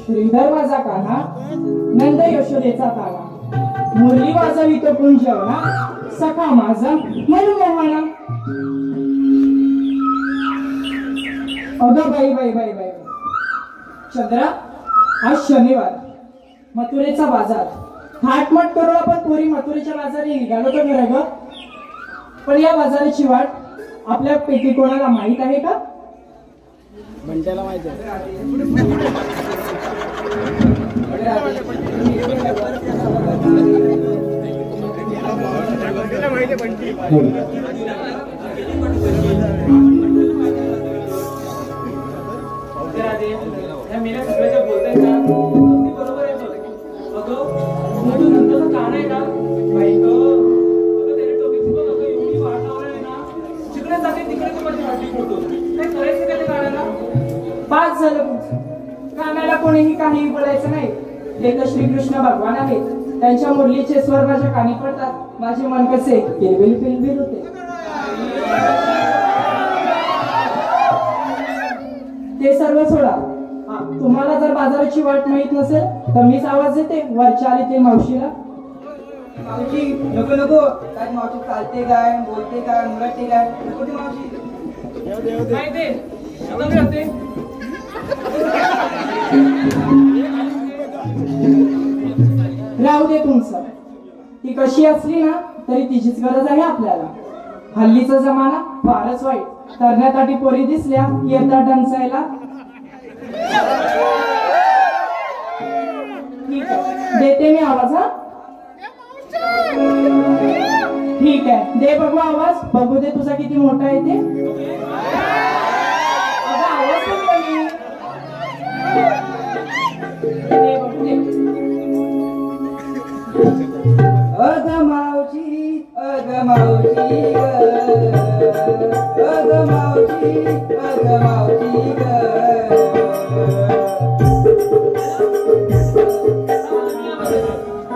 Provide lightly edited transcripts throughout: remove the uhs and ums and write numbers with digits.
श्रीधर माझा कान्हा, नंद यशोदेचा तारा, मुरली वाजवितो कुंजवना, सखा माझा मनमोहना. अगं बाई बाई बाई बाई, चंद्रा, आज शनिवार, मथुरेचा बाजार. थाटमाट करू आपण पोरी मथुरेच्या बाजारी निघालो तर बरं ग. पण या बाजाराची वाट आपल्या पैकी कोणाला माहित आहे का? बंट्याला माहित आहे. पाच झालं कानाला कोणीही काहीही बोलायचं नाही. हे तर श्रीकृष्ण भगवान आहेत. त्यांच्या मुरलीचे स्वर माझ्या कानी पडतात. माझे मन कसे किलबिल किलबिल होते. ते सर्व सोडा. तुम्हाला जर बाजाराची वाट माहित नसेल तर मीच आवाज देते. वरच्या आली ते मावशीला. मावशी नको नको, काय मावशी चालते काय, बोलते काय, मुलगते काय, नको ती मावशी. राहू दे तुमचं. ती कशी असली ना तरी तिचीच गरज आहे आपल्याला. हल्लीचा जमाना फारच वाईट. तरण्यासाठी पोरी दिसल्या की येतात डंचायला. देते मी आवाज. हा ठीक आहे, दे बघू आवाज. बघू दे तुझा किती मोठा आहे ते. आवाज अग मावशी, अग मावशी ग, अग मावशी, अग मावशी ग.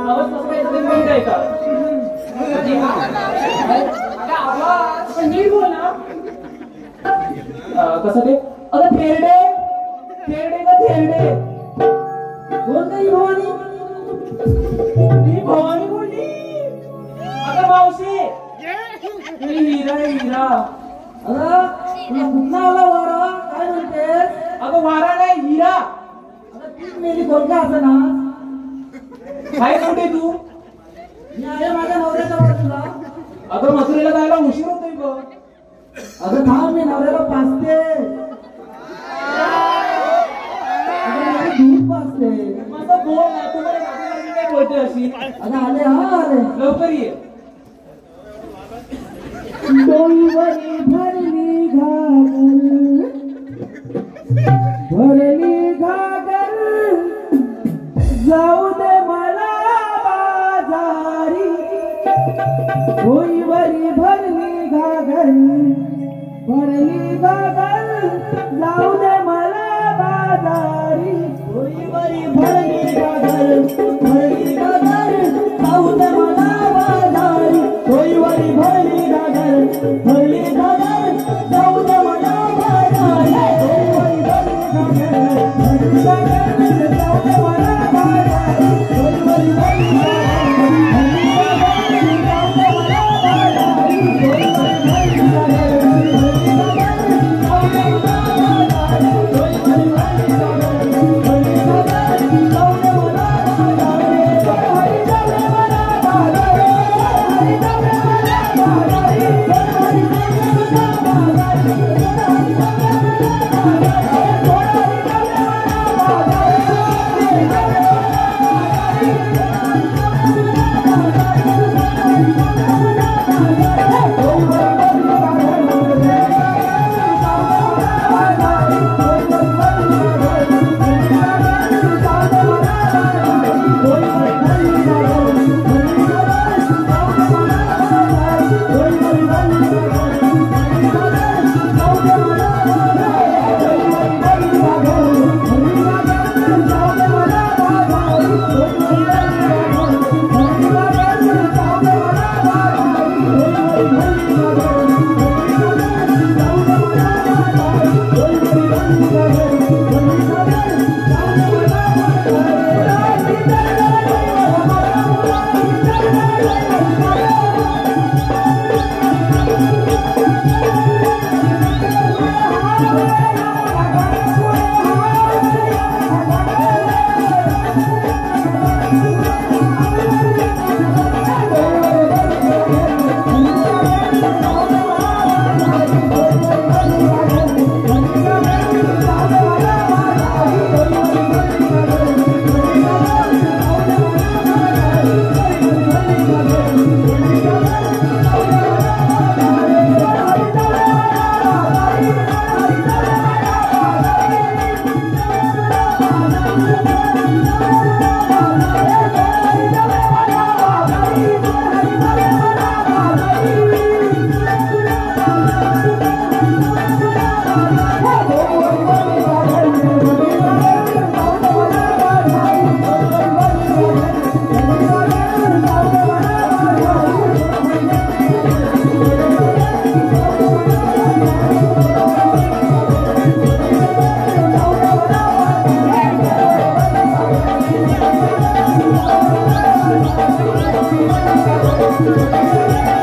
आवाज कसं काय माहित आहे का? आवाज पण नीट बोल ना. कसं ते? अगं थेरडे थेरडे ग थेरडे. बोल नाही भवानी. मी भवानी बोलली. अगं मावशी, मी हिरा आहे हिरा. अगं तुला कुठला आला वारा, काय म्हणतेस? अगं वारा नाही हिरा. अगं तीच मेली कोणता असं ना. काय कुठे तू? मी आहे माझ्या नवऱ्याच्या बाजूला. अगं मथुरेला जायला उशीर होतोय ग. अगं थांब, मी नवऱ्याला पाचते. दूध पाचते. माझं बोल ना, तू मला काय बोलते अशी. अगं आले, हा आले. लवकर ये. डोईवरी भरली घागर, भरली घागर, जाऊ दे मला बाजारी. डोईवरी भरली घागर, भरली घागर, जाऊ दे मला बाजारी. डोईवरी भरली घागर, भरली घागर, जाऊ दे मला बाजारी. डोईवरी भरली घागर, भरली घागर, जाऊ दे मला बाजारी. डोईवरी भरली घागर, भरली घागर, जाऊ दे मला बाजारी. डोईवरी भरली घागर, भरली घागर, जाऊ दे मला बाजारी. डोईवरी भरली घागर, भरली घागर, जाऊ दे मला बाजारी. डोईवरी भरली घागर, भरली घागर, जाऊ दे मला बाजारी. हरी जाऊ दे मला बाजारी, हरी जाऊ दे मला बाजारी, हरी जाऊ दे मला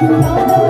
नमस्कार